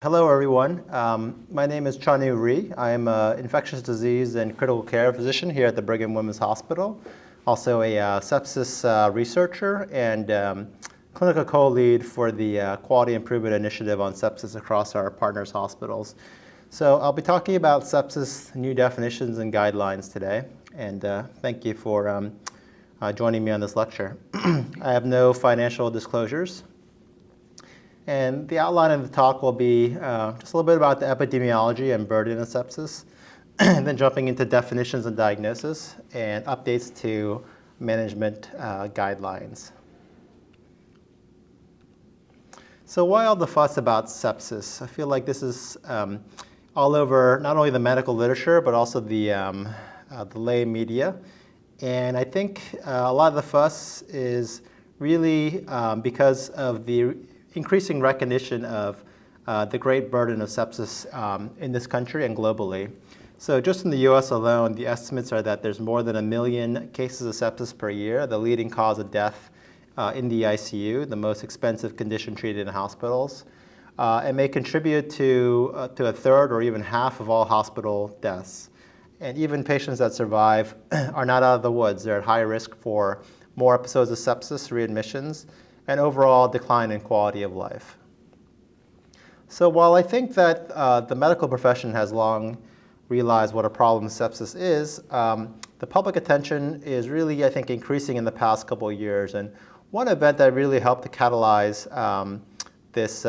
Hello, everyone. My name is Chanu Ri. I am an infectious disease and critical care physician here at the Brigham Women's Hospital, also a sepsis researcher and clinical co-lead for the Quality Improvement Initiative on sepsis across our partners' hospitals. So I'll be talking about sepsis, new definitions and guidelines today, and thank you for joining me on this lecture. I have no financial disclosures. And the outline of the talk will be just a little bit about the epidemiology and burden of sepsis, and then jumping into definitions and diagnosis, and updates to management guidelines. So why all the fuss about sepsis? I feel like this is all over not only the medical literature, but also the lay media. And I think a lot of the fuss is really because of the increasing recognition of the great burden of sepsis in this country and globally. So just in the US alone, the estimates are that there's more than 1 million cases of sepsis per year, the leading cause of death in the ICU, the most expensive condition treated in hospitals, and may contribute to a third or even half of all hospital deaths. And even patients that survive are not out of the woods. They're at high risk for more episodes of sepsis, readmissions, and overall decline in quality of life. So while I think that the medical profession has long realized what a problem sepsis is, the public attention is really, I think, increasing in the past couple of years. And one event that really helped to catalyze this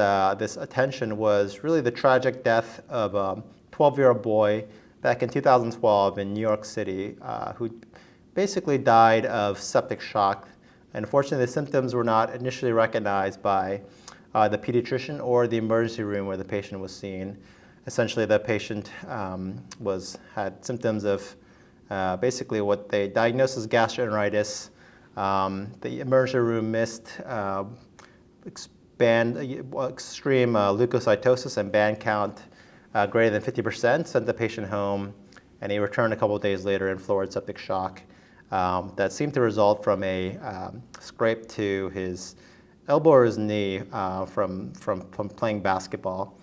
attention was really the tragic death of a 12-year-old boy back in 2012 in New York City who basically died of septic shock. And unfortunately, the symptoms were not initially recognized by the pediatrician or the emergency room where the patient was seen. Essentially, the patient had symptoms of basically what they diagnosed as gastroenteritis. The emergency room missed extreme leukocytosis and band count greater than 50%, sent the patient home, and he returned a couple of days later in fluid septic shock. That seemed to result from a scrape to his elbow or his knee from playing basketball.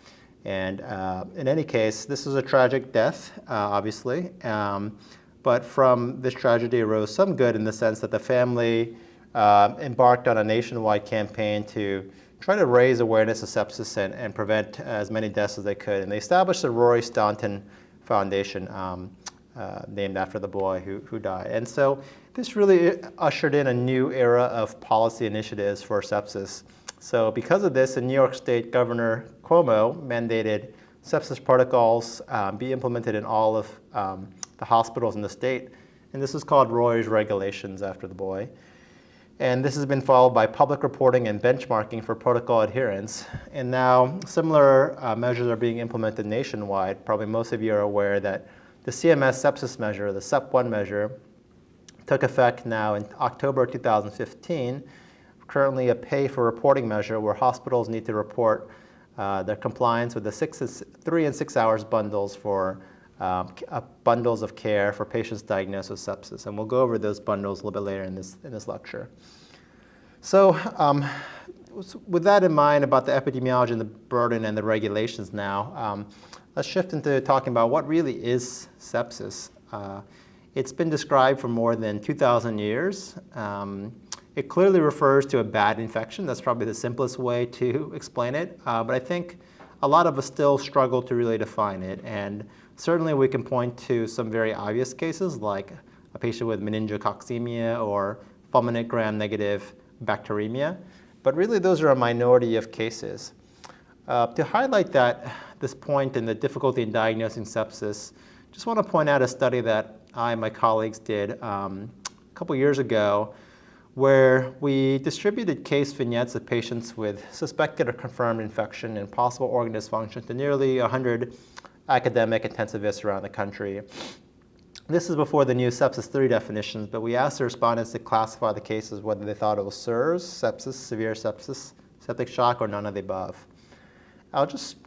And in any case, this was a tragic death, obviously. But from this tragedy arose some good in the sense that the family embarked on a nationwide campaign to try to raise awareness of sepsis and prevent as many deaths as they could. And they established the Rory Staunton Foundation, named after the boy who died. And so this really ushered in a new era of policy initiatives for sepsis. So because of this, the New York State Governor Cuomo mandated sepsis protocols be implemented in all of the hospitals in the state. And this was called Roy's Regulations after the boy. And this has been followed by public reporting and benchmarking for protocol adherence. And now similar measures are being implemented nationwide. Probably most of you are aware that the CMS sepsis measure, the SEP1 measure, took effect now in October 2015, currently a pay-for-reporting measure where hospitals need to report their compliance with the 3 and 6 hours bundles for bundles of care for patients diagnosed with sepsis. And we'll go over those bundles a little bit later in this lecture. So with that in mind about the epidemiology and the burden and the regulations now, let's shift into talking about what really is sepsis. It's been described for more than 2,000 years. It clearly refers to a bad infection. That's probably the simplest way to explain it. But I think a lot of us still struggle to really define it. And certainly we can point to some very obvious cases like a patient with meningococcemia or fulminant gram-negative bacteremia. But really those are a minority of cases. To highlight this point and the difficulty in diagnosing sepsis, just want to point out a study that I and my colleagues did a couple years ago where we distributed case vignettes of patients with suspected or confirmed infection and possible organ dysfunction to nearly 100 academic intensivists around the country. This is before the new Sepsis 3 definitions, but we asked the respondents to classify the cases whether they thought it was SIRS, sepsis, severe sepsis, septic shock, or none of the above. I'll just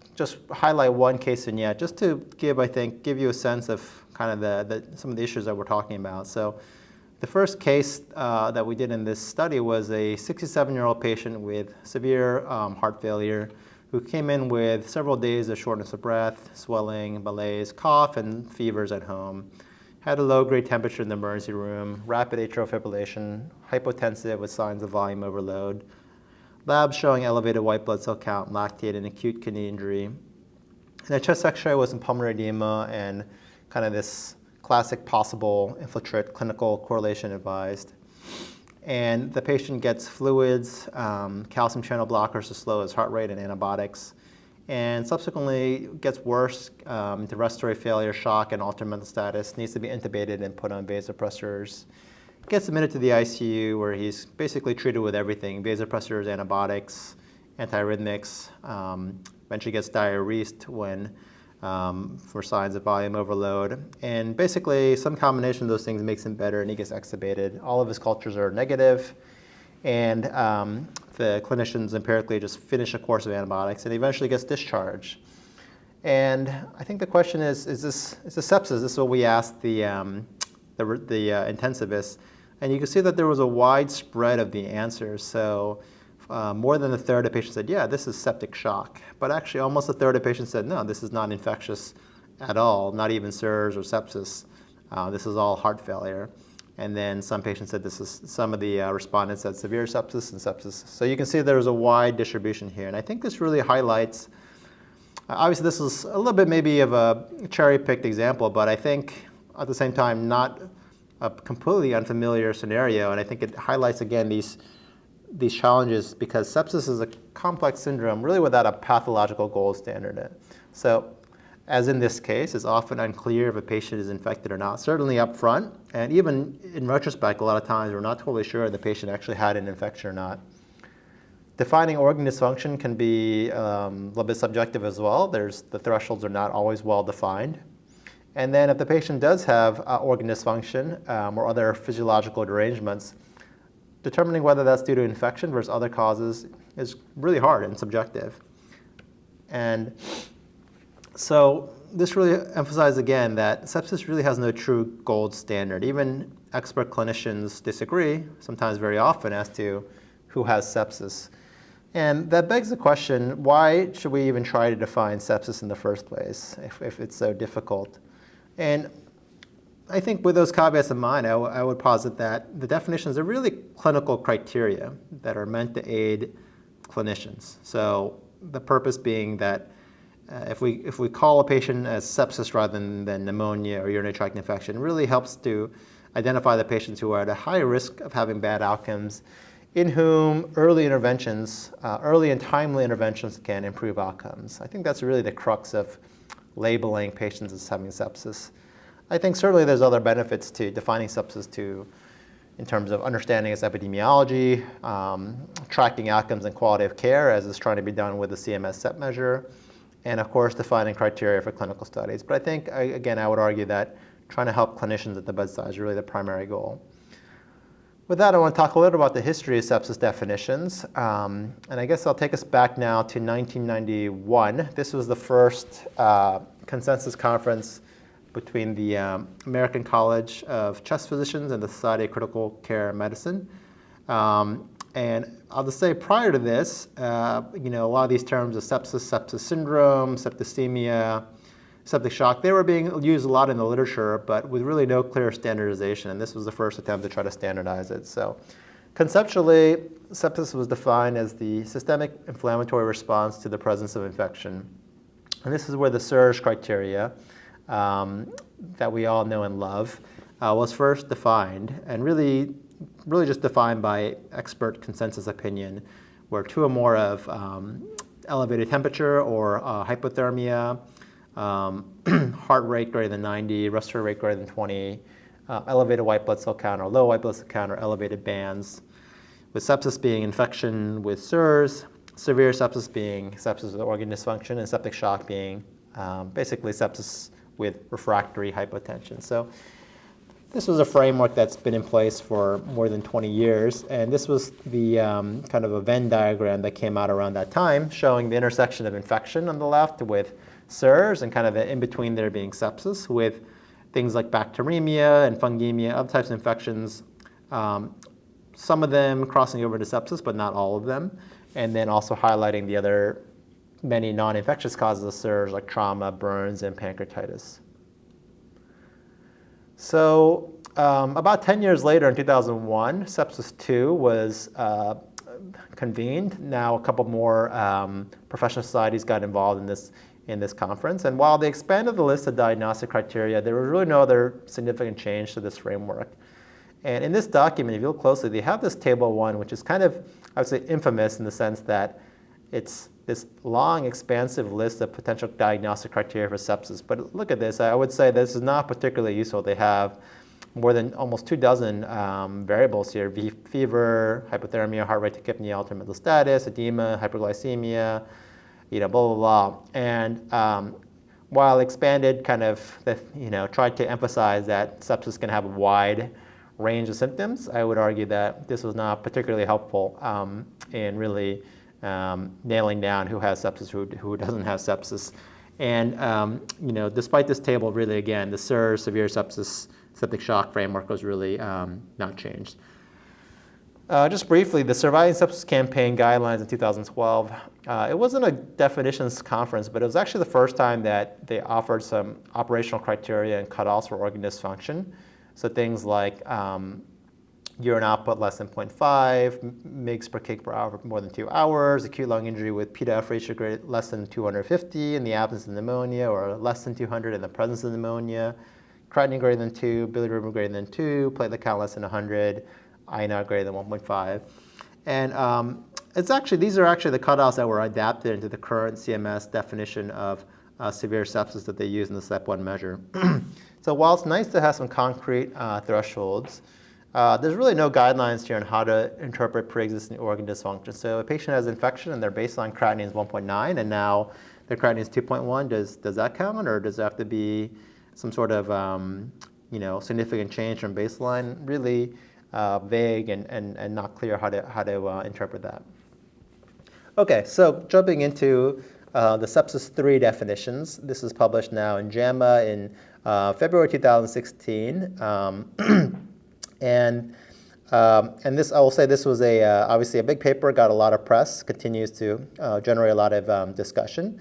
highlight one case vignette just to give you a sense of kind of some of the issues that we're talking about. So the first case that we did in this study was a 67-year-old patient with severe heart failure, who came in with several days of shortness of breath, swelling, malaise, cough, and fevers at home. Had a low-grade temperature in the emergency room, rapid atrial fibrillation, hypotensive with signs of volume overload, labs showing elevated white blood cell count, lactate, and acute kidney injury. And a chest X-ray was in pulmonary edema and kind of this classic possible infiltrate clinical correlation advised. And the patient gets fluids, calcium channel blockers to slow his heart rate, and antibiotics, and subsequently gets worse into respiratory failure, shock, and altered mental status, needs to be intubated and put on vasopressors. Gets admitted to the ICU where he's basically treated with everything, vasopressors, antibiotics, antiarrhythmics, eventually gets diuresed when for signs of volume overload. And basically, some combination of those things makes him better, and he gets extubated. All of his cultures are negative, and the clinicians empirically just finish a course of antibiotics, and he eventually gets discharged. And I think the question is this sepsis? This is what we asked the intensivist. And you can see that there was a wide spread of the answers. So more than a third of patients said, yeah, this is septic shock. But actually, almost a third of patients said, no, this is not infectious at all, not even SIRS or sepsis. This is all heart failure. And then some patients said some of the respondents said severe sepsis and sepsis. So you can see there's a wide distribution here. And I think this really highlights, obviously this is a little bit maybe of a cherry-picked example, but I think at the same time not a completely unfamiliar scenario. And I think it highlights again these challenges, because sepsis is a complex syndrome really without a pathological gold standard. So as in this case, it's often unclear if a patient is infected or not, certainly up front. And even in retrospect, a lot of times we're not totally sure the patient actually had an infection or not. Defining organ dysfunction can be a little bit subjective as well. The thresholds are not always well defined. And then if the patient does have organ dysfunction or other physiological derangements, determining whether that's due to infection versus other causes is really hard and subjective. And so this really emphasizes again that sepsis really has no true gold standard. Even expert clinicians disagree, sometimes very often, as to who has sepsis. And that begs the question, why should we even try to define sepsis in the first place if it's so difficult? And I think with those caveats in mind, I would posit that the definitions are really clinical criteria that are meant to aid clinicians. So the purpose being that if we call a patient as sepsis rather than pneumonia or urinary tract infection, it really helps to identify the patients who are at a high risk of having bad outcomes, in whom early and timely interventions can improve outcomes. I think that's really the crux of labeling patients as having sepsis. I think certainly there's other benefits to defining sepsis in terms of understanding its epidemiology, tracking outcomes and quality of care, as is trying to be done with the CMS SEP measure, and of course defining criteria for clinical studies. But I think, again, I would argue that trying to help clinicians at the bedside is really the primary goal. With that, I want to talk a little about the history of sepsis definitions. And I guess I'll take us back now to 1991. This was the first consensus conference between the American College of Chest Physicians and the Society of Critical Care Medicine. And I'll just say prior to this, a lot of these terms of sepsis, sepsis syndrome, septicemia, septic shock, they were being used a lot in the literature, but with really no clear standardization. And this was the first attempt to try to standardize it. So conceptually, sepsis was defined as the systemic inflammatory response to the presence of infection. And this is where the SIRS criteria that we all know and love was first defined, and really just defined by expert consensus opinion, where two or more of elevated temperature or hypothermia, heart rate greater than 90, respiratory rate greater than 20, elevated white blood cell count or low white blood cell count or elevated bands, with sepsis being infection with SIRS, severe sepsis being sepsis with organ dysfunction, and septic shock being basically sepsis with refractory hypotension. So this was a framework that's been in place for more than 20 years, and this was the kind of a Venn diagram that came out around that time, showing the intersection of infection on the left with SIRS, and kind of the in-between there being sepsis, with things like bacteremia and fungemia, other types of infections, some of them crossing over to sepsis, but not all of them, and then also highlighting the other many non-infectious causes of SIRS like trauma, burns, and pancreatitis. So about 10 years later, in 2001, Sepsis 2 was convened. Now a couple more professional societies got involved in this conference. And while they expanded the list of diagnostic criteria, there was really no other significant change to this framework. And in this document, if you look closely, they have this table 1, which is kind of, I would say, infamous in the sense that it's this long, expansive list of potential diagnostic criteria for sepsis. But look at this. I would say this is not particularly useful. They have more than almost 24 variables here: fever, hypothermia, heart rate, tachypnea, altered mental status, edema, hyperglycemia, blah, blah, blah. And while expanded kind of, tried to emphasize that sepsis can have a wide range of symptoms, I would argue that this was not particularly helpful in really nailing down who has sepsis, who doesn't have sepsis. And despite this table, really, again, the SIRS, severe sepsis, septic shock framework was really not changed. Just briefly, the Surviving Sepsis Campaign guidelines in 2012, it wasn't a definitions conference, but it was actually the first time that they offered some operational criteria and cutoffs for organ dysfunction. So things like urine output less than 0.5 mg per kg per hour for more than 2 hours, acute lung injury with p-to-f ratio greater less than 250 in the absence of pneumonia or less than 200 in the presence of pneumonia, creatinine greater than 2, bilirubin greater than 2, platelet count less than 100, INR greater than 1.5. And these are actually the cutoffs that were adapted into the current CMS definition of severe sepsis that they use in the SEP 1 measure. So while it's nice to have some concrete thresholds, there's really no guidelines here on how to interpret pre-existing organ dysfunction. So a patient has infection and their baseline creatinine is 1.9, and now their creatinine is 2.1. Does that count, or does it have to be some sort of significant change from baseline? Really vague and not clear how to interpret that. Okay, so jumping into the Sepsis 3 definitions. This is published now in JAMA in February 2016. And this, I will say, this was obviously a big paper, got a lot of press, continues to generate a lot of discussion.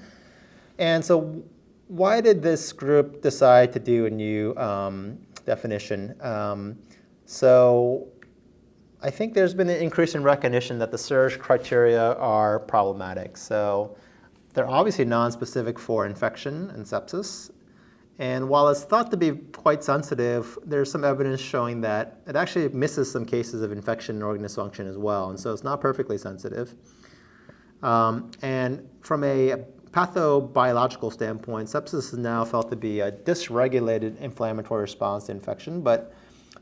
And so why did this group decide to do a new definition? So I think there's been an increase in recognition that the SIRS criteria are problematic. So they're obviously nonspecific for infection and sepsis. And while it's thought to be quite sensitive, there's some evidence showing that it actually misses some cases of infection and organ dysfunction as well. And so it's not perfectly sensitive. And from a pathobiological standpoint, sepsis is now felt to be a dysregulated inflammatory response to infection. But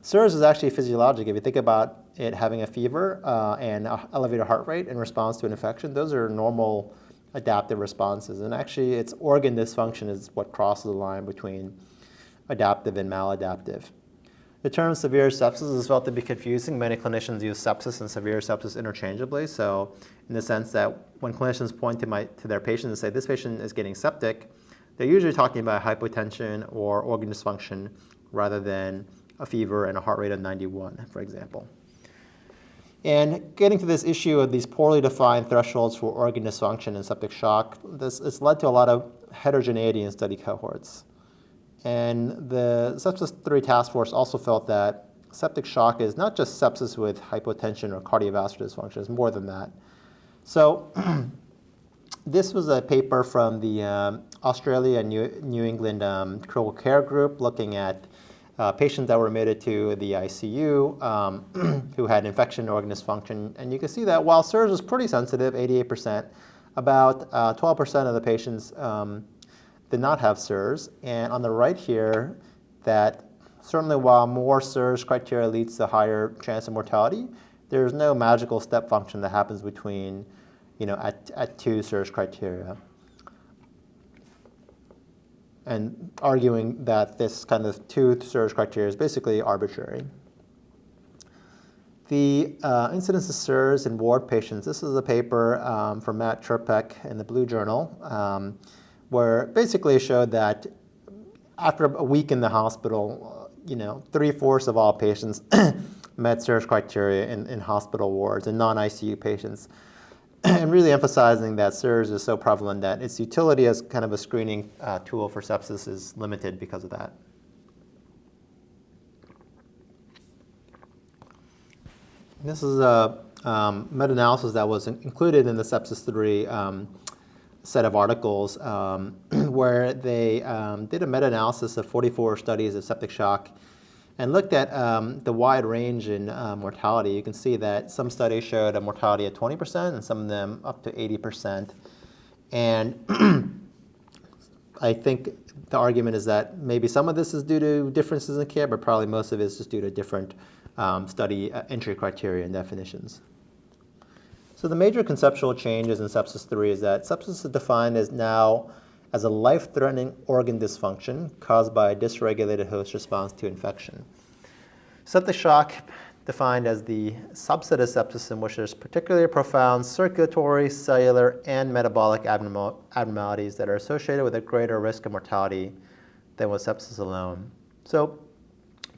SIRS is actually physiologic. If you think about it having a fever and elevated heart rate in response to an infection, those are normal adaptive responses. And actually, it's organ dysfunction is what crosses the line between adaptive and maladaptive. The term severe sepsis is felt to be confusing. Many clinicians use sepsis and severe sepsis interchangeably. So in the sense that when clinicians point to their patient and say, this patient is getting septic, they're usually talking about hypotension or organ dysfunction rather than a fever and a heart rate of 91, for example. And getting to this issue of these poorly defined thresholds for organ dysfunction and septic shock, it's led to a lot of heterogeneity in study cohorts. And the Sepsis 3 task force also felt that septic shock is not just sepsis with hypotension or cardiovascular dysfunction, it's more than that. So this was a paper from the Australia and New England critical care group looking at patients that were admitted to the ICU who had infection and organ dysfunction. And you can see that while SIRS was pretty sensitive, 88%, about 12% of the patients did not have SIRS. And on the right here, that certainly while more SIRS criteria leads to higher chance of mortality, there's no magical step function that happens between, at 2 SIRS criteria. And arguing that this kind of 2 SIRS criteria is basically arbitrary. The incidence of SIRS in ward patients, this is a paper from Matt Cherpek in the Blue Journal, where it basically showed that after a week in the hospital, 3/4 of all patients met SIRS criteria in hospital wards and non-ICU patients. and really emphasizing that SIRS is so prevalent that its utility as kind of a screening tool for sepsis is limited because of that. This is a meta-analysis that was included in the Sepsis 3 set of articles where they did a meta-analysis of 44 studies of septic shock and looked at the wide range in mortality. You can see that some studies showed a mortality of 20% and some of them up to 80%. And I think the argument is that maybe some of this is due to differences in care, but probably most of it is just due to different study entry criteria and definitions. So the major conceptual changes in Sepsis 3 is that sepsis is defined as now as a life-threatening organ dysfunction caused by a dysregulated host response to infection. Septic shock defined as the subset of sepsis in which there's particularly profound circulatory, cellular, and metabolic abnormalities that are associated with a greater risk of mortality than with sepsis alone. So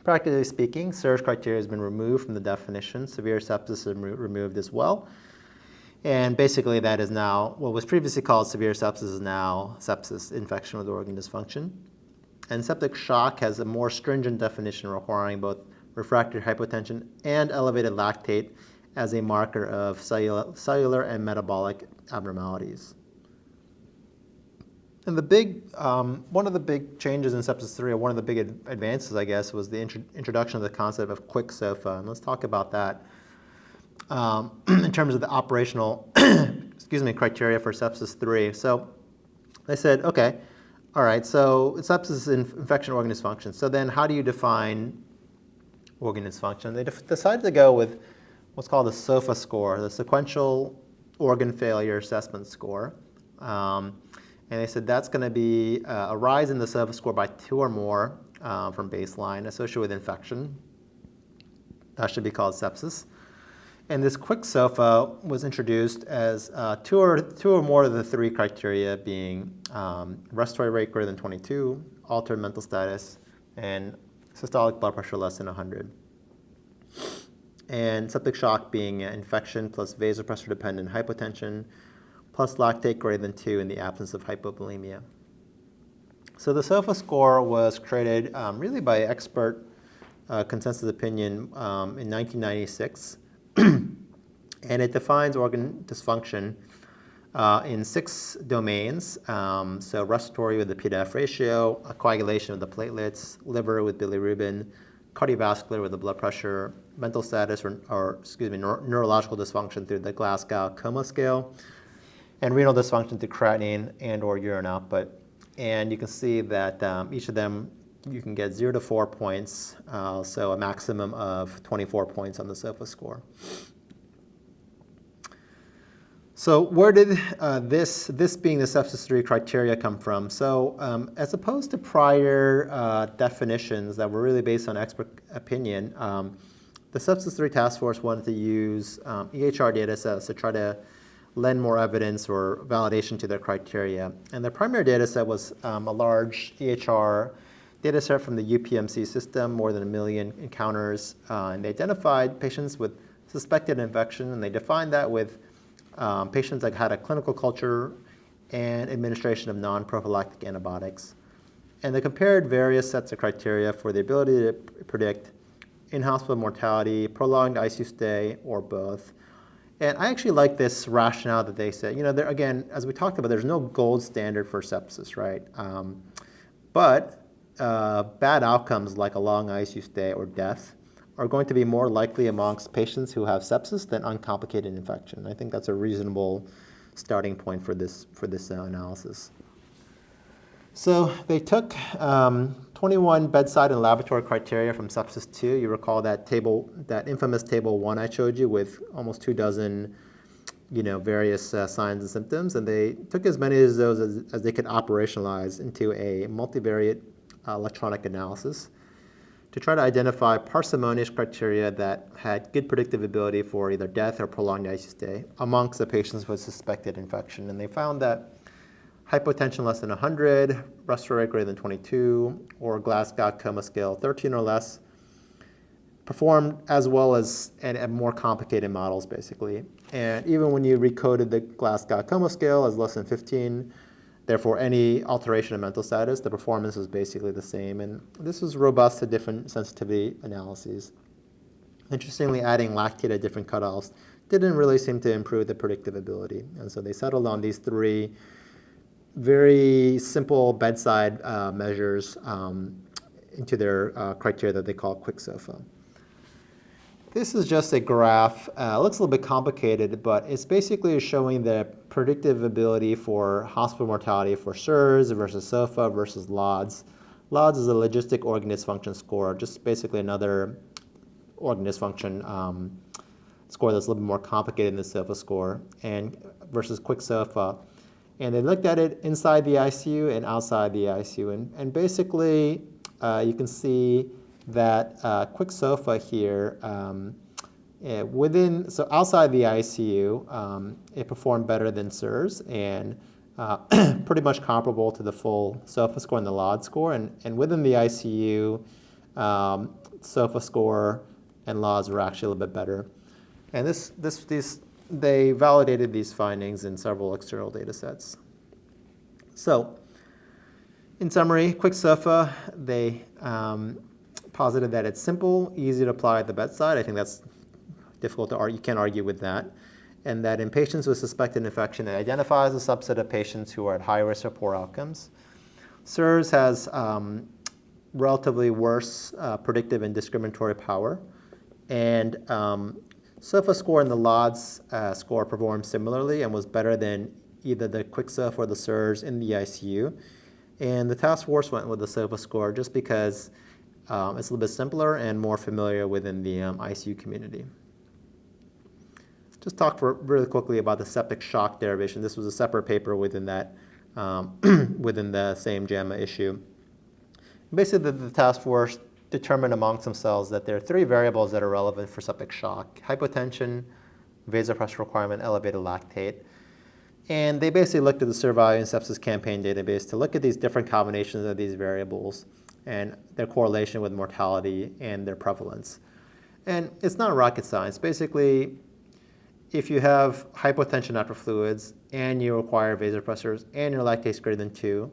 practically speaking, SIRS criteria has been removed from the definition. Severe sepsis is removed as well. And basically that is now, what was previously called severe sepsis is now sepsis, infection with organ dysfunction. And septic shock has a more stringent definition requiring both refractory hypotension and elevated lactate as a marker of cellular and metabolic abnormalities. And the big, one of the big changes in Sepsis 3, or one of the big advances, I guess, was the introduction of the concept of quick SOFA. And let's talk about that. In terms of the operational criteria for Sepsis 3. So they said, okay, all right, so sepsis is infection organ dysfunction. So then how do you define organ dysfunction? They decided to go with what's called the SOFA score, the Sequential Organ Failure Assessment Score. And they said that's going to be a rise in the SOFA score by 2 or more from baseline associated with infection. That should be called sepsis. And this quick SOFA was introduced as two or more of the 3 criteria being respiratory rate greater than 22, altered mental status, and systolic blood pressure less than 100. And septic shock being infection plus vasopressor-dependent hypotension plus lactate greater than 2 in the absence of hypovolemia. So the SOFA score was created really by expert consensus opinion in 1996. And it defines organ dysfunction in 6 domains. So respiratory with the P-to-F ratio, coagulation with the platelets, liver with bilirubin, cardiovascular with the blood pressure, mental status neurological dysfunction through the Glasgow Coma Scale, and renal dysfunction through creatinine and or urine output. And you can see that each of them you can get 0 to 4 points, so a maximum of 24 points on the SOFA score. So where did this being the Sepsis 3 criteria come from? So as opposed to prior definitions that were really based on expert opinion, the Sepsis 3 task force wanted to use EHR data sets to try to lend more evidence or validation to their criteria. And the primary data set was a large EHR data set from the UPMC system, more than 1 million encounters, and they identified patients with suspected infection, and they defined that with patients that had a clinical culture and administration of non-prophylactic antibiotics. And they compared various sets of criteria for the ability to predict in-hospital mortality, prolonged ICU stay, or both. And I actually like this rationale that they said, there, again, as we talked about, there's no gold standard for sepsis, right? But bad outcomes like a long ICU stay or death are going to be more likely amongst patients who have sepsis than uncomplicated infection. I think that's a reasonable starting point for this analysis. So they took 21 bedside and laboratory criteria from Sepsis 2. You recall that table, that infamous table 1 I showed you with almost 24 various signs and symptoms, and they took as many of those as they could operationalize into a multivariate electronic analysis to try to identify parsimonious criteria that had good predictive ability for either death or prolonged ICU stay amongst the patients with suspected infection. And they found that hypotension less than 100, respiratory rate greater than 22, or Glasgow Coma Scale 13 or less performed as well as and more complicated models, basically, And even when you recoded the Glasgow-Coma scale as less than 15, therefore any alteration in mental status, the performance was basically the same. And this was robust to different sensitivity analyses. Interestingly, adding lactate at different cutoffs didn't really seem to improve the predictive ability. And so they settled on these three very simple bedside measures into their criteria that they call quick SOFA. This is just a graph. It looks a little bit complicated, but it's basically showing the predictive ability for hospital mortality for SIRS versus SOFA versus LODS. LODS is a logistic organ dysfunction score, just basically another organ dysfunction score that's a little bit more complicated than the SOFA score, and versus quick SOFA. And they looked at it inside the ICU and outside the ICU. And basically, you can see that quick SOFA here, so outside the ICU, it performed better than SIRS and pretty much comparable to the full SOFA score and the LOD score. And within the ICU, SOFA score and LODs were actually a little bit better. And they validated these findings in several external data sets. So, in summary, quick SOFA, they posited that it's simple, easy to apply at the bedside. I think that's difficult to argue. You can't argue with that. And that in patients with suspected infection, it identifies a subset of patients who are at high risk for poor outcomes. SIRS has relatively worse predictive and discriminatory power. And SOFA score and the LODS score performed similarly and was better than either the quick SOFA or the SIRS in the ICU. And the task force went with the SOFA score just because it's a little bit simpler and more familiar within the ICU community. Just talk really quickly about the septic shock derivation. This was a separate paper within that, within the same JAMA issue. Basically, the task force determined amongst themselves that there are three variables that are relevant for septic shock: hypotension, vasopressor requirement, elevated lactate. And they basically looked at the Surviving Sepsis Campaign database to look at these different combinations of these variables and their correlation with mortality and their prevalence. And it's not rocket science. Basically, if you have hypotension after fluids and you require vasopressors and your lactate is greater than 2,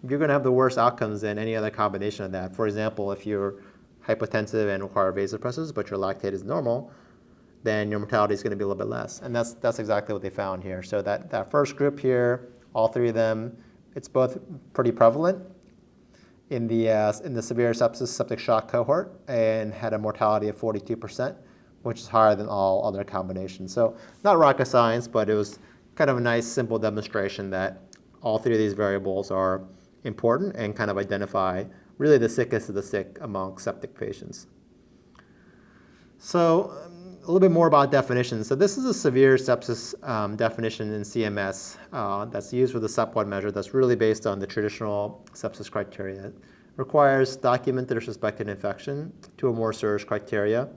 you're going to have the worst outcomes than any other combination of that. For example, if you're hypotensive and require vasopressors, but your lactate is normal, then your mortality is going to be a little bit less. And that's exactly what they found here. So that first group here, all three of them, it's both pretty prevalent in the severe sepsis septic shock cohort and had a mortality of 42%, which is higher than all other combinations. So not rocket science, but it was kind of a nice, simple demonstration that all three of these variables are important and kind of identify really the sickest of the sick among septic patients. So a little bit more about definitions. So this is a severe sepsis definition in CMS that's used for the SEP1 measure that's really based on the traditional sepsis criteria. It requires documented or suspected infection, 2 or more SIRS criteria,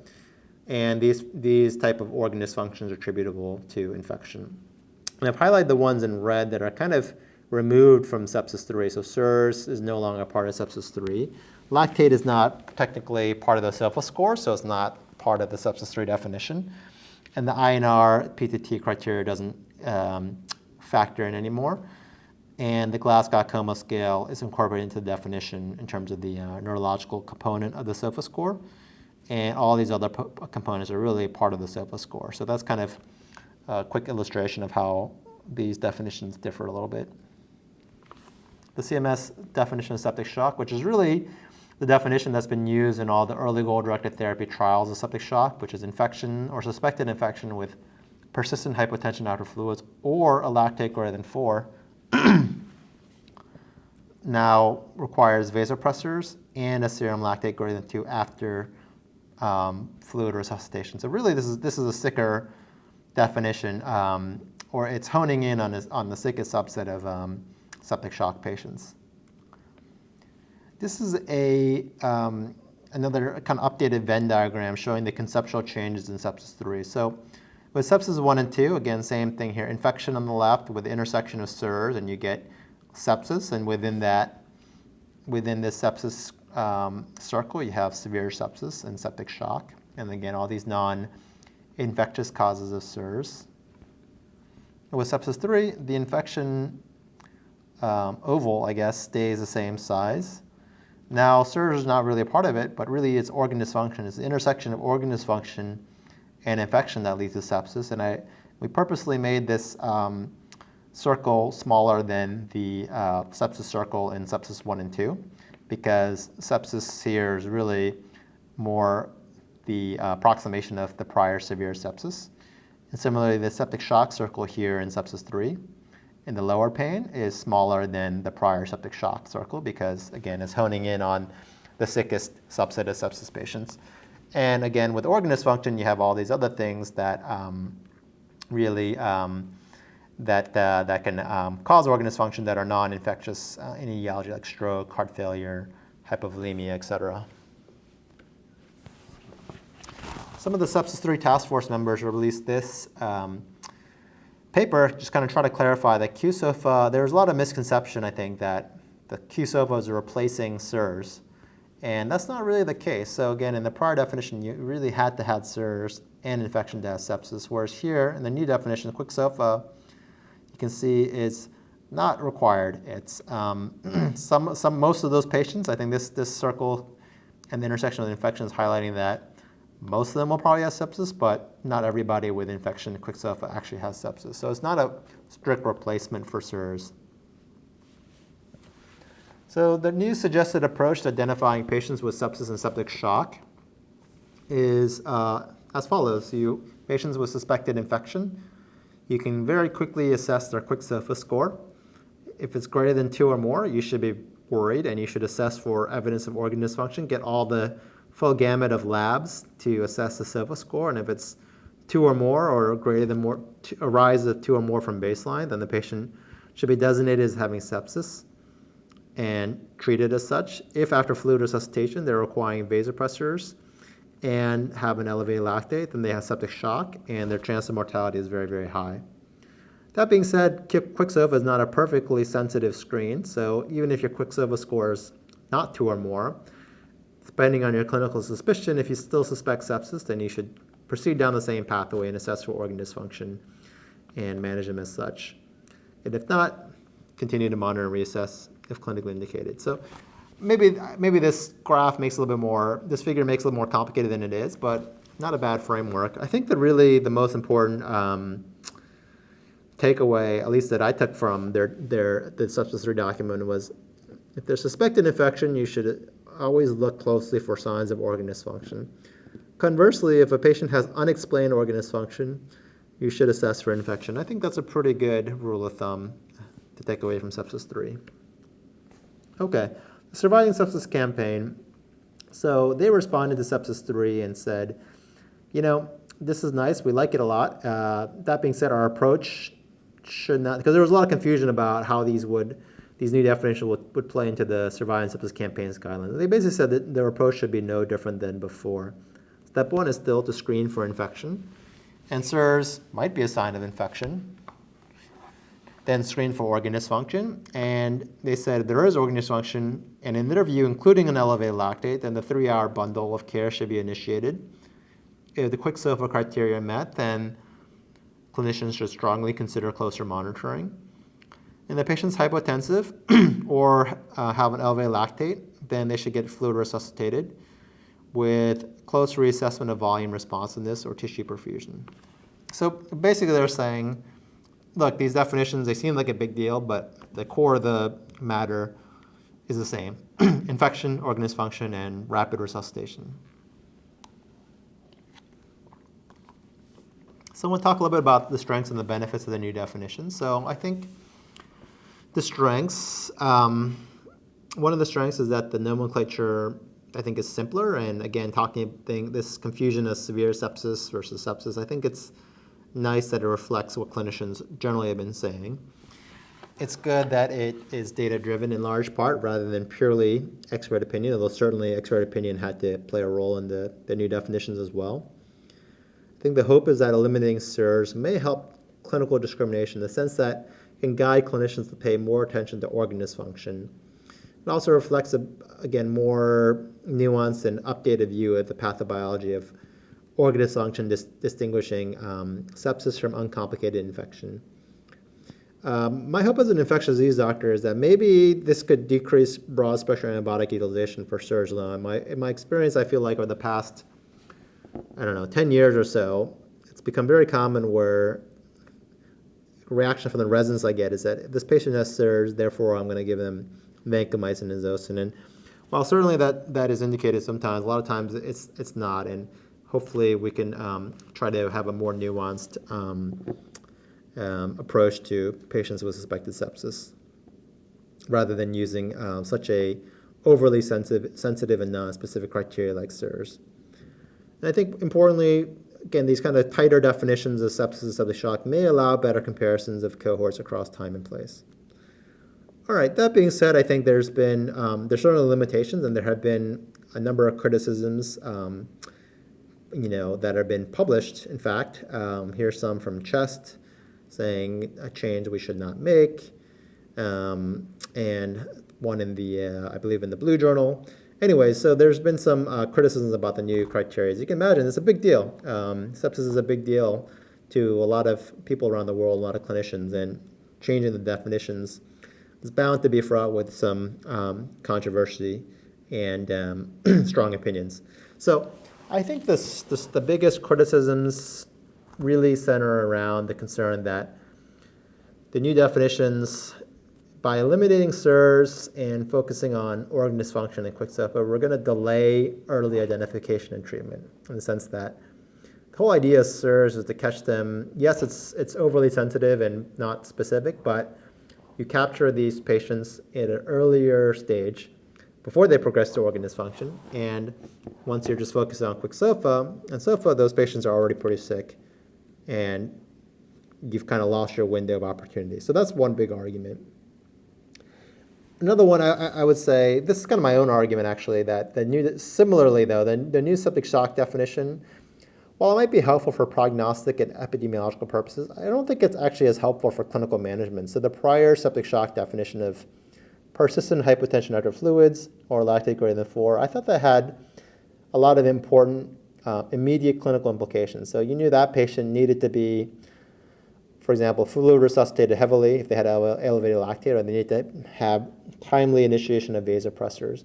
and these type of organ dysfunctions are attributable to infection. And I've highlighted the ones in red that are kind of removed from sepsis 3. So SIRS is no longer part of sepsis 3. Lactate is not technically part of the SOFA score, so it's not part of the sepsis 3 definition. And the INR PTT criteria doesn't factor in anymore. And the Glasgow-Coma scale is incorporated into the definition in terms of the neurological component of the SOFA score. And all these other components are really part of the SOFA score. So that's kind of a quick illustration of how these definitions differ a little bit. The CMS definition of septic shock, which is really the definition that's been used in all the early goal-directed therapy trials of septic shock, which is infection or suspected infection with persistent hypotension after fluids or a lactate greater than 4, now requires vasopressors and a serum lactate greater than 2 after fluid resuscitation. So really, this is a sicker definition, or it's honing in on the sickest subset of septic shock patients. This is another kind of updated Venn diagram showing the conceptual changes in sepsis 3. So with sepsis 1 and 2, again, same thing here. Infection on the left with the intersection of SIRS, and you get sepsis. And within this sepsis circle, you have severe sepsis and septic shock. And again, all these non-infectious infectious causes of SIRS. With sepsis 3, the infection oval, I guess, stays the same size. Now, SIRS is not really a part of it, but really it's organ dysfunction. It's the intersection of organ dysfunction and infection that leads to sepsis. And we purposely made this circle smaller than the sepsis circle in sepsis 1 and 2, because sepsis here is really more the approximation of the prior severe sepsis. And similarly, the septic shock circle here in sepsis 3 in the lower pane is smaller than the prior septic shock circle because, again, it's honing in on the sickest subset of sepsis patients. And again, with organ dysfunction, you have all these other things that really that can cause organ dysfunction that are non-infectious in etiology, like stroke, heart failure, hypovolemia, et cetera. Some of the Sepsis 3 task force members released this paper, just kind of try to clarify that QSOFA, there's a lot of misconception, I think, that the QSOFAs are replacing SIRS, and that's not really the case. So again, in the prior definition, you really had to have SIRS and infection to have sepsis, whereas here in the new definition, QSOFA, you can see it's not required. It's most of those patients, I think this circle and the intersection of the infection is highlighting that most of them will probably have sepsis, but not everybody with infection QSOFA actually has sepsis. So it's not a strict replacement for SIRS. So the new suggested approach to identifying patients with sepsis and septic shock is as follows. Patients with suspected infection, you can very quickly assess their QSOFA score. If it's greater than 2 or more, you should be worried and you should assess for evidence of organ dysfunction. Get all the full gamut of labs to assess the SOFA score, and if it's 2 or more or greater than a rise of 2 or more from baseline, then the patient should be designated as having sepsis and treated as such. If after fluid resuscitation they're requiring vasopressors and have an elevated lactate, then they have septic shock and their chance of mortality is very, very high. That being said, QSOFA is not a perfectly sensitive screen, so even if your QSOFA score is not 2 or more, depending on your clinical suspicion, if you still suspect sepsis, then you should proceed down the same pathway and assess for organ dysfunction and manage them as such. And if not, continue to monitor and reassess if clinically indicated. So maybe this graph makes a little bit more, this figure makes it a little more complicated than it is, but not a bad framework. I think that really the most important takeaway, at least that I took from the Sepsis 3 document, was if there's suspected infection, you should always look closely for signs of organ dysfunction. Conversely, if a patient has unexplained organ dysfunction, you should assess for infection. I think that's a pretty good rule of thumb to take away from Sepsis 3. Okay, the Surviving Sepsis campaign. So they responded to Sepsis 3 and said, this is nice, we like it a lot. That being said, our approach should not, because there was a lot of confusion about how these new definitions would play into the Surviving Sepsis campaign's guidelines. They basically said that their approach should be no different than before. Step 1 is still to screen for infection, and SIRS might be a sign of infection. Then screen for organ dysfunction, and they said if there is organ dysfunction, and in their view, including an elevated lactate, then the 3-hour bundle of care should be initiated. If the QSOFA criteria met, then clinicians should strongly consider closer monitoring. And the patient's hypotensive or have an elevated lactate, then they should get fluid resuscitated with close reassessment of volume responsiveness or tissue perfusion. So basically they're saying, look, these definitions, they seem like a big deal, but the core of the matter is the same. Infection, organ dysfunction, and rapid resuscitation. So we'll talk a little bit about the strengths and the benefits of the new definition. So I think the strengths, one of the strengths is that the nomenclature, I think, is simpler. And again, this confusion of severe sepsis versus sepsis, I think it's nice that it reflects what clinicians generally have been saying. It's good that it is data-driven in large part rather than purely expert opinion, although certainly expert opinion had to play a role in the new definitions as well. I think the hope is that eliminating SIRS may help clinical discrimination in the sense that it can guide clinicians to pay more attention to organ dysfunction. It also reflects, again, more nuanced and updated view of the pathobiology of organ dysfunction, distinguishing sepsis from uncomplicated infection. My hope as an infectious disease doctor is that maybe this could decrease broad spectrum antibiotic utilization for SIRS alone. In my experience, I feel like over the past, 10 years or so, it's become very common where reaction from the residents I get is that if this patient has SIRS, therefore I'm going to give them vancomycin and zosyn. And while certainly that is indicated sometimes, a lot of times it's not. And hopefully we can try to have a more nuanced approach to patients with suspected sepsis, rather than using such a overly sensitive and non-specific criteria like SIRS. And I think importantly, again, these kind of tighter definitions of sepsis and septic shock may allow better comparisons of cohorts across time and place. All right, that being said, I think there's certainly limitations, and there have been a number of criticisms that have been published. In fact, here's some from Chest saying a change we should not make, and one in the, I believe in the Blue Journal. Anyway, so there's been some criticisms about the new criteria. As you can imagine, it's a big deal. Sepsis is a big deal to a lot of people around the world, a lot of clinicians, and changing the definitions is bound to be fraught with some controversy and strong opinions. So I think the biggest criticisms really center around the concern that the new definitions, by eliminating SIRS and focusing on organ dysfunction and quick SOFA, we're going to delay early identification and treatment, in the sense that the whole idea of SIRS is to catch them. Yes, it's overly sensitive and not specific, but you capture these patients at an earlier stage before they progress to organ dysfunction. And once you're just focused on quick SOFA and SOFA, those patients are already pretty sick, and you've kind of lost your window of opportunity. So that's one big argument. Another one, I would say, this is kind of my own argument actually, that the new septic shock definition, while it might be helpful for prognostic and epidemiological purposes, I don't think it's actually as helpful for clinical management. So the prior septic shock definition of persistent hypotension after fluids or lactate greater than 4, I thought that had a lot of important immediate clinical implications. So you knew that patient needed to be, for example, fluid resuscitated heavily if they had elevated lactate, or they need to have timely initiation of vasopressors.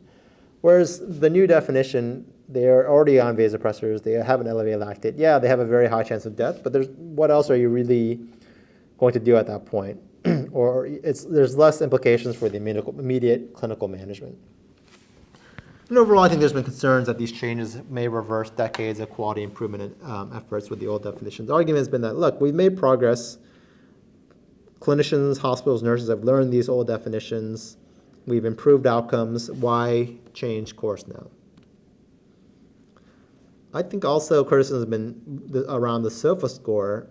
Whereas the new definition, they're already on vasopressors, they have an elevated lactate. Yeah, they have a very high chance of death, but what else are you really going to do at that point? Or there's less implications for the immediate clinical management. And overall, I think there's been concerns that these changes may reverse decades of quality improvement efforts with the old definitions. The argument has been that, look, we've made progress. Clinicians, hospitals, nurses have learned these old definitions. We've improved outcomes. Why change course now? I think also criticism has been around the SOFA score.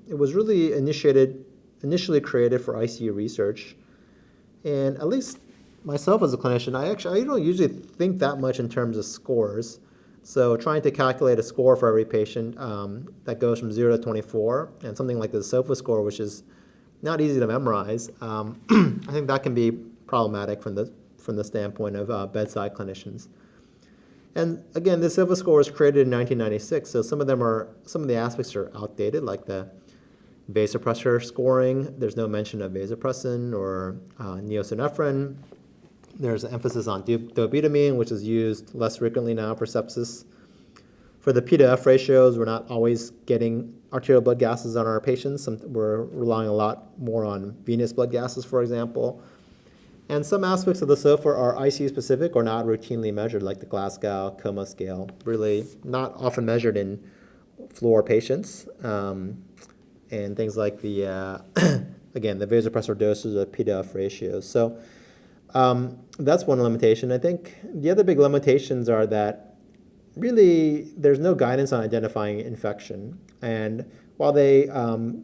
It was really initially created for ICU research. And at least myself as a clinician, I don't usually think that much in terms of scores. So trying to calculate a score for every patient that goes from 0 to 24, and something like the SOFA score, which is not easy to memorize, I think that can be problematic from the standpoint of bedside clinicians. And again, the SOFA score was created in 1996, so some of the aspects are outdated, like the vasopressor scoring. There's no mention of vasopressin or neosynephrine. There's an emphasis on dobutamine, which is used less frequently now for sepsis. For the P to F ratios, we're not always getting arterial blood gases on our patients. We're relying a lot more on venous blood gases, for example. And some aspects of the SOFA are ICU specific or not routinely measured, like the Glasgow Coma scale, really not often measured in floor patients. And things like the vasopressor doses or P to F ratios. So that's one limitation. I think the other big limitations are that really there's no guidance on identifying infection. And while they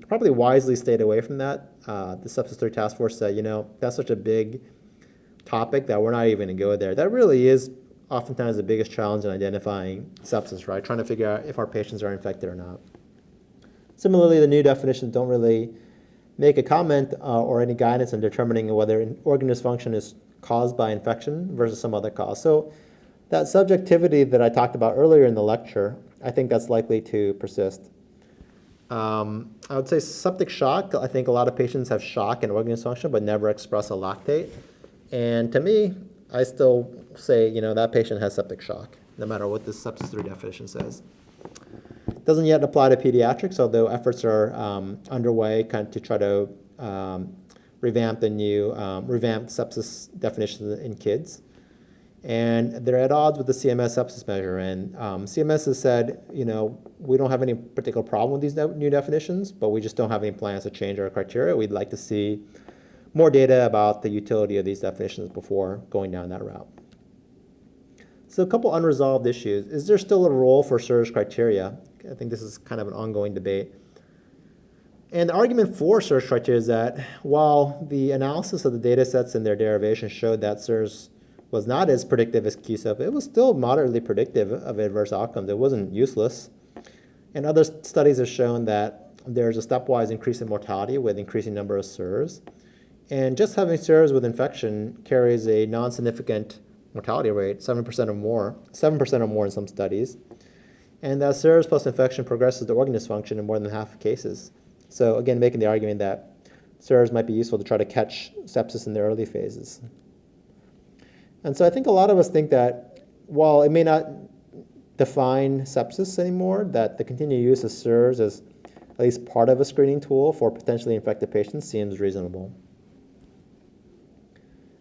probably wisely stayed away from that, the Sepsis 3 Task Force said, that's such a big topic that we're not even going to go there. That really is oftentimes the biggest challenge in identifying sepsis, right? Trying to figure out if our patients are infected or not. Similarly, the new definitions don't really make a comment or any guidance in determining whether an organ dysfunction is caused by infection versus some other cause. So that subjectivity that I talked about earlier in the lecture I think that's likely to persist. I would say septic shock. I think a lot of patients have shock and organ dysfunction but never express a lactate. And to me, I still say, that patient has septic shock, no matter what the sepsis 3 definition says. Doesn't yet apply to pediatrics, although efforts are underway kind of to try to revamp sepsis definitions in kids. And they're at odds with the CMS sepsis measure. And CMS has said, we don't have any particular problem with these new definitions, but we just don't have any plans to change our criteria. We'd like to see more data about the utility of these definitions before going down that route. So a couple unresolved issues. Is there still a role for SIRS criteria? I think this is kind of an ongoing debate. And the argument for SIRS criteria is that while the analysis of the data sets and their derivation showed that SIRS was not as predictive as QSOF, it was still moderately predictive of adverse outcomes. It wasn't useless. And other studies have shown that there's a stepwise increase in mortality with increasing number of SIRS. And just having SIRS with infection carries a non-significant mortality rate, 7% or more in some studies. And that SIRS plus infection progresses to organ dysfunction in more than half of cases. So again, making the argument that SIRS might be useful to try to catch sepsis in the early phases. And so I think a lot of us think that while it may not define sepsis anymore, that the continued use of SIRS as at least part of a screening tool for potentially infected patients seems reasonable.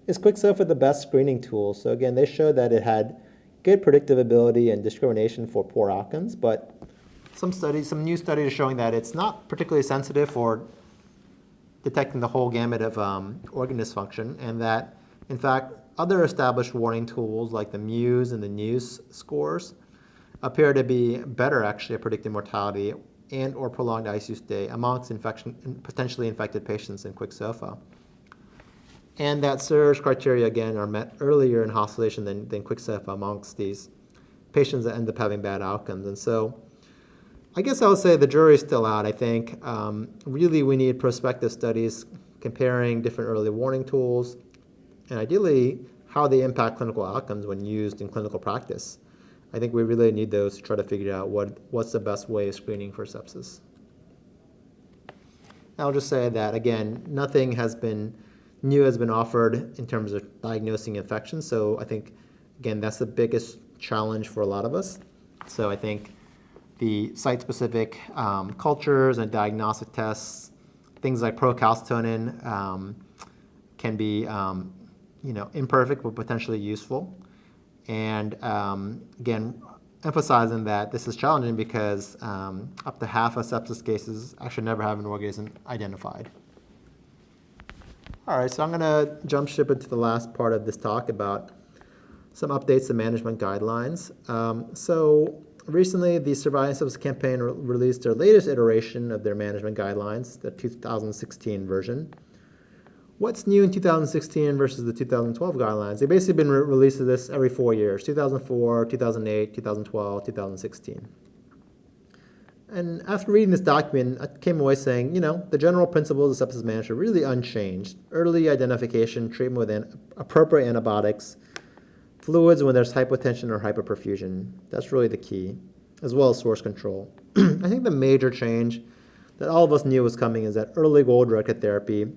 Is QuickSOFA the best screening tool? So again, they showed that it had good predictive ability and discrimination for poor outcomes, but some new studies are showing that it's not particularly sensitive for detecting the whole gamut of organ dysfunction, and that, in fact, other established warning tools like the Muse and the NEWS scores appear to be better actually at predicting mortality and or prolonged ICU stay amongst potentially infected patients in QuickSOFA. And that SIRS criteria, again, are met earlier in hospitalization than QuickSOFA amongst these patients that end up having bad outcomes. And so I guess I would say the jury's still out. I think really we need prospective studies comparing different early warning tools and ideally how they impact clinical outcomes when used in clinical practice. I think we really need those to try to figure out what's the best way of screening for sepsis. I'll just say that, again, nothing new has been offered in terms of diagnosing infections. So I think, again, that's the biggest challenge for a lot of us. So I think the site-specific cultures and diagnostic tests, things like procalcitonin can be imperfect but potentially useful. And again, emphasizing that this is challenging because up to half of sepsis cases actually never have an organism identified. All right, so I'm going to jump ship into the last part of this talk about some updates to management guidelines. So recently, the Surviving Sepsis Campaign released their latest iteration of their management guidelines, the 2016 version. What's new in 2016 versus the 2012 guidelines? They've basically been releasing this every 4 years, 2004, 2008, 2012, 2016. And after reading this document, I came away saying, the general principles of sepsis management are really unchanged. Early identification, treatment with appropriate antibiotics, fluids when there's hypotension or hyperperfusion. That's really the key, as well as source control. I think the major change that all of us knew was coming is that early goal-directed therapy,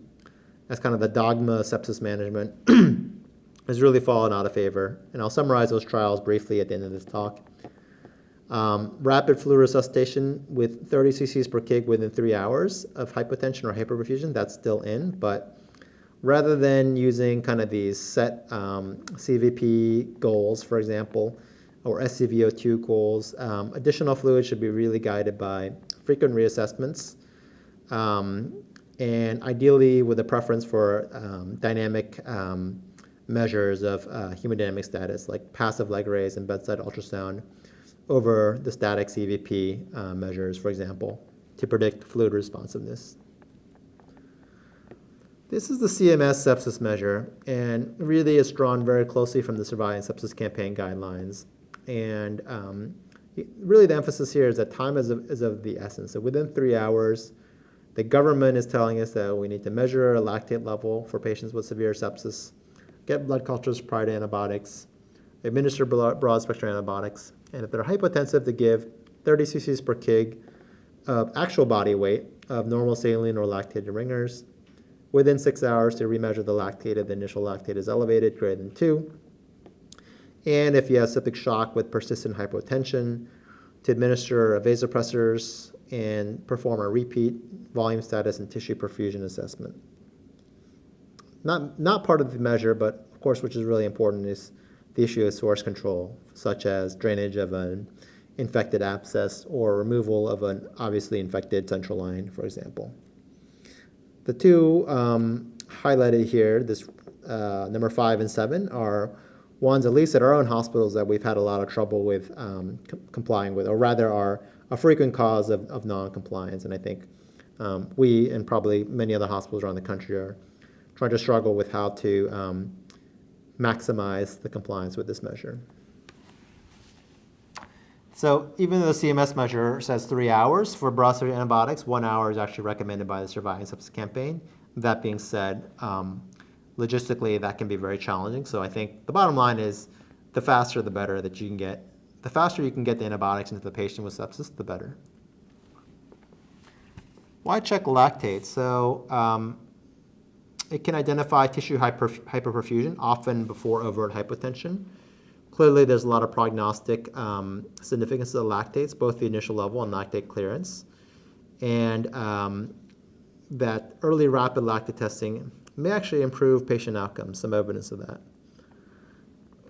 as kind of the dogma of sepsis management, has really fallen out of favor. And I'll summarize those trials briefly at the end of this talk. Rapid fluid resuscitation with 30 cc's per kg within 3 hours of hypotension or hyperperfusion, that's still in, but rather than using kind of these set CVP goals, for example, or SCVO2 goals, additional fluid should be really guided by frequent reassessments, and ideally with a preference for dynamic measures of hemodynamic status, like passive leg raise and bedside ultrasound, over the static CVP measures, for example, to predict fluid responsiveness. This is the CMS sepsis measure, and really it's drawn very closely from the Surviving Sepsis Campaign guidelines. And really the emphasis here is that time is of the essence. So within 3 hours, the government is telling us that we need to measure a lactate level for patients with severe sepsis, get blood cultures prior to antibiotics, administer broad-spectrum antibiotics, and if they're hypotensive, to give 30 cc's per kg of actual body weight of normal saline or lactated ringers. Within 6 hours to remeasure the lactate if the initial lactate is elevated, greater than 2. And if you have septic shock with persistent hypotension, to administer vasopressors and perform a repeat volume status and tissue perfusion assessment. Not part of the measure, but of course, which is really important, is the issue of source control, such as drainage of an infected abscess or removal of an obviously infected central line, for example. The two highlighted here, this number 5 and 7, are ones, at least at our own hospitals, that we've had a lot of trouble with complying with, or rather are a frequent cause of non-compliance. And I think we and probably many other hospitals around the country are trying to struggle with how to maximize the compliance with this measure. So even though the CMS measure says 3 hours for broad-spectrum antibiotics, 1 hour is actually recommended by the Surviving Sepsis Campaign. That being said, logistically, that can be very challenging. So I think the bottom line is the faster the better that you can get. The faster you can get the antibiotics into the patient with sepsis, the better. Why check lactate? So it can identify tissue hyperperfusion, often before overt hypotension. Clearly, there's a lot of prognostic significance of the lactates, both the initial level and lactate clearance. And that early rapid lactate testing may actually improve patient outcomes, some evidence of that.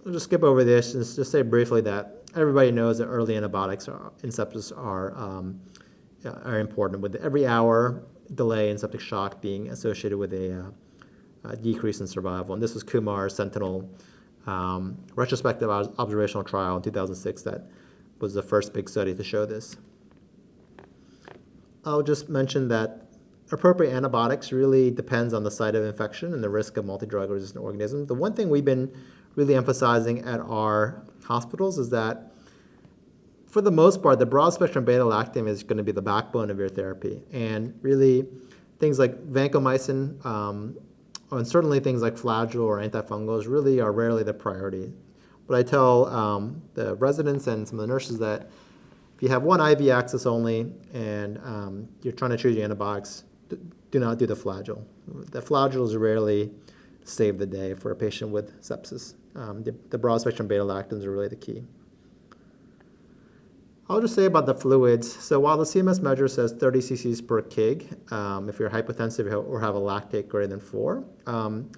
I'll just skip over this and just say briefly that everybody knows that early antibiotics in sepsis are important, with every hour delay in septic shock being associated with a decrease in survival. And this was Kumar's Sentinel retrospective observational trial in 2006 that was the first big study to show this. I'll just mention that appropriate antibiotics really depends on the site of infection and the risk of multi-drug resistant organisms. The one thing we've been really emphasizing at our hospitals is that for the most part, the broad-spectrum beta-lactam is going to be the backbone of your therapy. And really, things like vancomycin, and certainly things like Flagyl or antifungals really are rarely the priority. But I tell the residents and some of the nurses that if you have one IV access only and you're trying to choose your antibiotics, do not do the Flagyl. The Flagyls rarely save the day for a patient with sepsis. The broad-spectrum beta-lactams are really the key. I'll just say about the fluids. So while the CMS measure says 30 cc's per kg, if you're hypotensive or have a lactate greater than 4,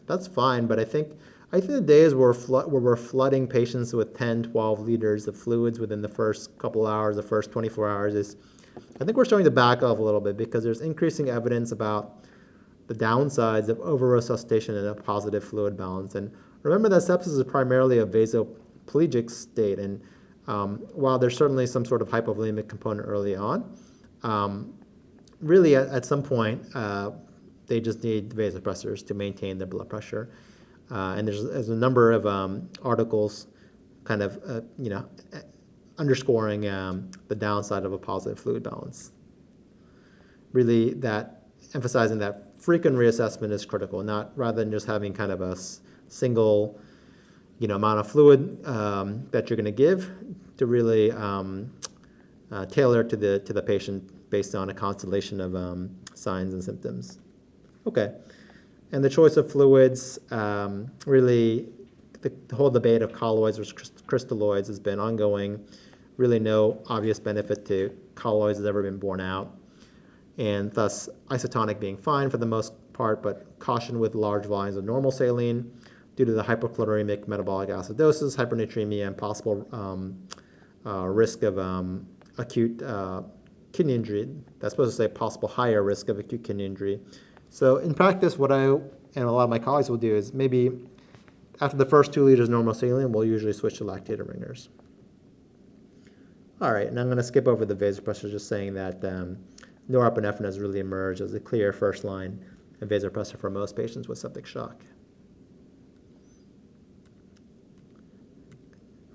that's fine. But I think the days where we're flooding patients with 10, 12 liters of fluids within the first couple hours, the first 24 hours, is I think we're starting to back off a little bit, because there's increasing evidence about the downsides of over-resuscitation in a positive fluid balance. And remember that sepsis is primarily a vasoplegic state, and while there's certainly some sort of hypovolemic component early on, really at some point they just need vasopressors to maintain their blood pressure. And there's a number of articles kind of underscoring the downside of a positive fluid balance. Really, that emphasizing that frequent reassessment is critical, not rather than just having kind of a single amount of fluid that you're going to give, to really tailor to the patient based on a constellation of signs and symptoms. Okay, and the choice of fluids, really the whole debate of colloids versus crystalloids has been ongoing. Really no obvious benefit to colloids has ever been borne out, and thus isotonic being fine for the most part, but caution with large volumes of normal saline due to the hypochloremic metabolic acidosis, hypernatremia, and possible risk of acute kidney injury. That's supposed to say possible higher risk of acute kidney injury. So in practice, what I and a lot of my colleagues will do is maybe after the first 2 liters normal saline, we'll usually switch to lactated ringers. All right, and I'm going to skip over the vasopressor, just saying that norepinephrine has really emerged as a clear first-line vasopressor for most patients with septic shock.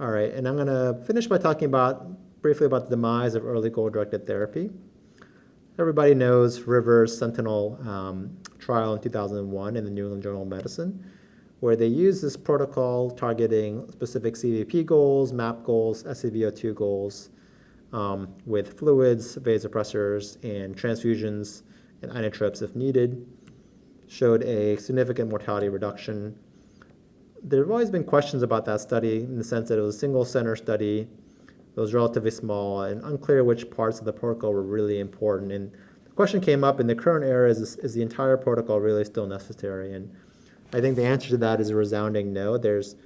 All right, and I'm going to finish by talking briefly about the demise of early goal-directed therapy. Everybody knows Rivers' Sentinel trial in 2001 in the New England Journal of Medicine, where they used this protocol targeting specific CVP goals, MAP goals, SCVO2 goals, with fluids, vasopressors, and transfusions and inotrops if needed, showed a significant mortality reduction. There have always been questions about that study in the sense that it was a single center study, it was relatively small, and unclear which parts of the protocol were really important. And the question came up in the current era, is the entire protocol really still necessary? And I think the answer to that is a resounding no. There's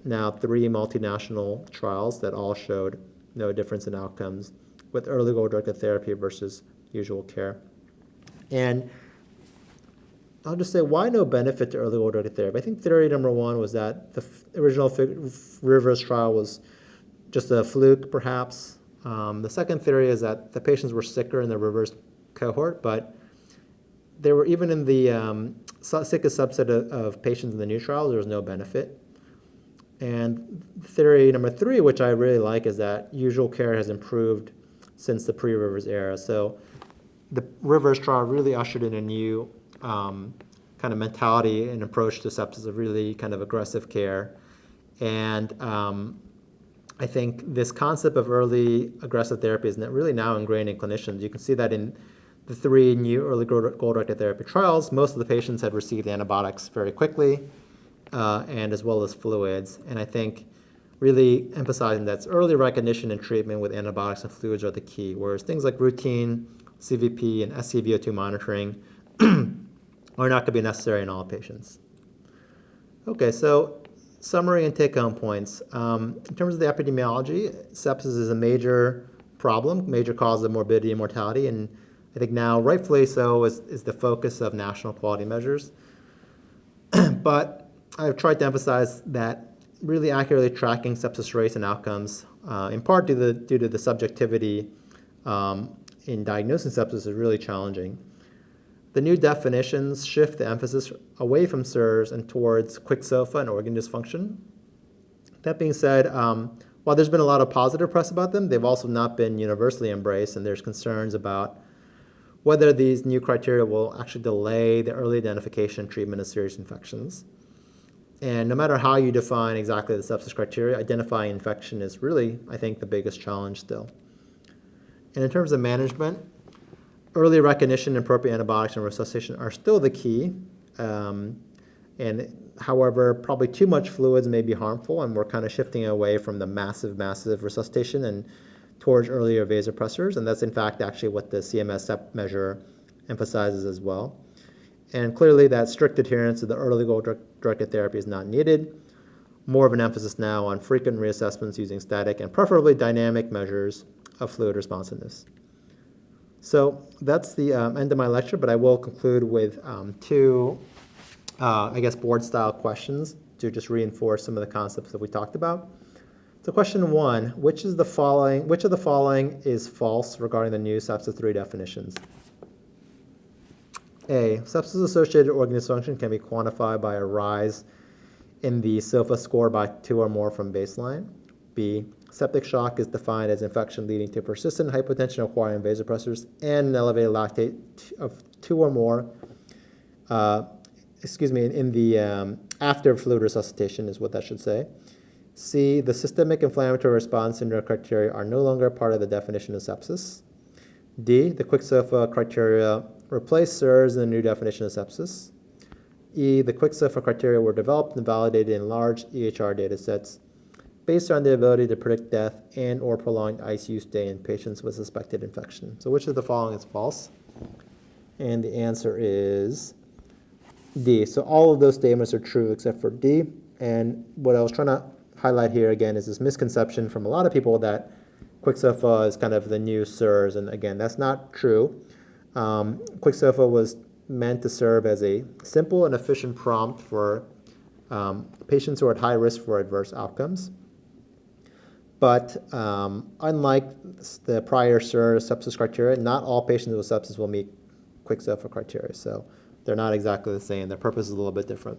now 3 multinational trials that all showed no difference in outcomes with early goal-directed therapy versus usual care. And I'll just say, why no benefit to early goal-directed therapy? I think theory number 1 was that the original Rivers trial was just a fluke, perhaps. The second theory is that the patients were sicker in the Rivers cohort, but they were even in the sickest subset of patients in the new trial, there was no benefit. And theory number 3, which I really like, is that usual care has improved since the pre-Rivers era. So the Rivers trial really ushered in a new kind of mentality and approach to sepsis, of really kind of aggressive care. And I think this concept of early aggressive therapy is really now ingrained in clinicians. You can see that in the 3 new early goal-directed therapy trials, most of the patients had received antibiotics very quickly, and as well as fluids. And I think really emphasizing that early recognition and treatment with antibiotics and fluids are the key, whereas things like routine CVP and SCVO2 monitoring are not going to be necessary in all patients. Okay, so summary and take-home points. In terms of the epidemiology, sepsis is a major problem, major cause of morbidity and mortality, and I think now, rightfully so, is the focus of national quality measures. But I've tried to emphasize that really accurately tracking sepsis rates and outcomes, in part due to the subjectivity in diagnosing sepsis, is really challenging. The new definitions shift the emphasis away from SIRS and towards quick SOFA and organ dysfunction. That being said, while there's been a lot of positive press about them, they've also not been universally embraced, and there's concerns about whether these new criteria will actually delay the early identification and treatment of serious infections. And no matter how you define exactly the sepsis criteria, identifying infection is really, I think, the biggest challenge still. And in terms of management, early recognition and appropriate antibiotics and resuscitation are still the key. And however, probably too much fluids may be harmful, and we're kind of shifting away from the massive resuscitation and towards earlier vasopressors, and that's in fact actually what the CMS SEP measure emphasizes as well. And clearly that strict adherence to the early goal-directed therapy is not needed. More of an emphasis now on frequent reassessments using static and preferably dynamic measures of fluid responsiveness. So that's the end of my lecture, but I will conclude with 2, board-style questions to just reinforce some of the concepts that we talked about. So question 1, which of the following is false regarding the new sepsis 3 definitions? A, sepsis-associated organ dysfunction can be quantified by a rise in the SOFA score by 2 or more from baseline. B, septic shock is defined as infection leading to persistent hypotension requiring vasopressors and an elevated lactate of 2 or more, in the after fluid resuscitation is what that should say. C, the systemic inflammatory response syndrome criteria are no longer part of the definition of sepsis. D, the quick SOFA criteria replace SIRS in the new definition of sepsis. E, the quick SOFA criteria were developed and validated in large EHR data sets based on the ability to predict death and or prolonged ICU stay in patients with suspected infection. So which of the following is false? And the answer is D. So all of those statements are true except for D. And what I was trying to highlight here again is this misconception from a lot of people that quick SOFA is kind of the new SIRS, and again, that's not true. Quick SOFA was meant to serve as a simple and efficient prompt for patients who are at high risk for adverse outcomes. But unlike the prior SIRS sepsis criteria, not all patients with sepsis will meet quick SOFA criteria, so they're not exactly the same. Their purpose is a little bit different.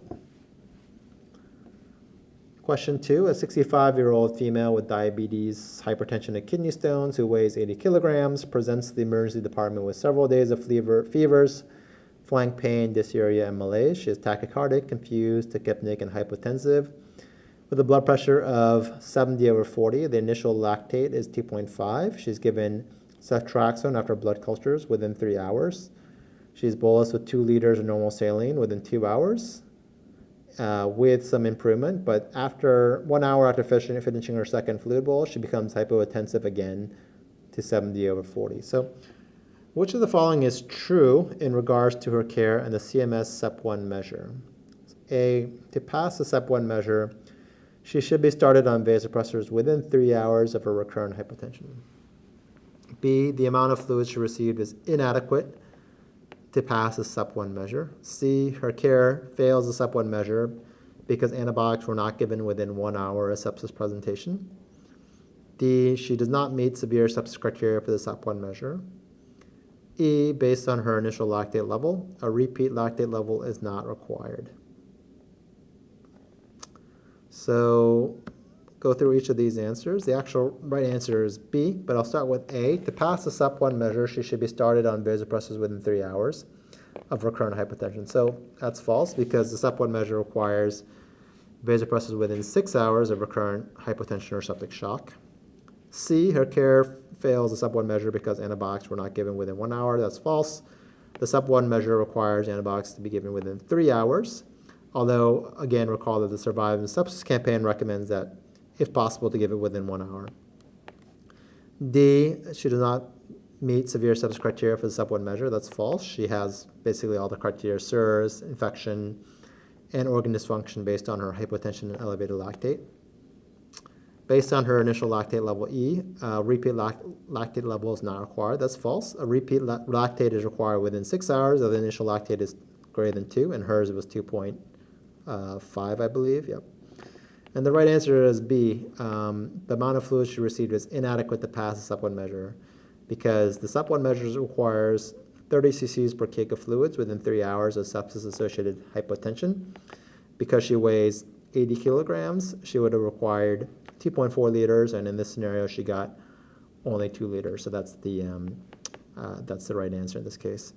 Question 2, a 65-year-old female with diabetes, hypertension, and kidney stones who weighs 80 kilograms presents to the emergency department with several days of fevers, flank pain, dysuria, and malaise. She is tachycardic, confused, tachypneic, and hypotensive, With a blood pressure of 70/40, the initial lactate is 2.5. She's given ceftriaxone after blood cultures within 3 hours. She's bolused with 2 liters of normal saline within 2 hours with some improvement, but after 1 hour after finishing her second fluid bolus, she becomes hypotensive again to 70/40. So which of the following is true in regards to her care and the CMS SEP1 measure? A, to pass the SEP1 measure, she should be started on vasopressors within 3 hours of her recurrent hypotension. B, the amount of fluid she received is inadequate to pass the SEP1 measure. C, her care fails the SEP1 measure because antibiotics were not given within 1 hour of sepsis presentation. D, she does not meet severe sepsis criteria for the SEP1 measure. E, based on her initial lactate level, a repeat lactate level is not required. So go through each of these answers. The actual right answer is B, but I'll start with A. To pass the SEP1 measure, she should be started on vasopressors within 3 hours of recurrent hypotension. So that's false because the SEP1 measure requires vasopressors within 6 hours of recurrent hypotension or septic shock. C, her care fails the SEP1 measure because antibiotics were not given within 1 hour. That's false. The SEP1 measure requires antibiotics to be given within 3 hours. Although, again, recall that the Surviving Sepsis campaign recommends that, if possible, to give it within 1 hour. D, she does not meet severe sepsis criteria for the SEP1 measure. That's false. She has basically all the criteria: SIRS, infection, and organ dysfunction based on her hypotension and elevated lactate. Based on her initial lactate level E, repeat lactate level is not required. That's false. A repeat lactate is required within 6 hours of the initial lactate is greater than 2, and hers was 2.5, I believe. Yep. And the right answer is B. The amount of fluid she received is inadequate to pass the SEP1 measure because the SEP1 measure requires 30 cc's per kg of fluids within 3 hours of sepsis-associated hypotension. Because she weighs 80 kilograms, she would have required 2.4 liters, and in this scenario, she got only 2 liters. So that's the right answer in this case.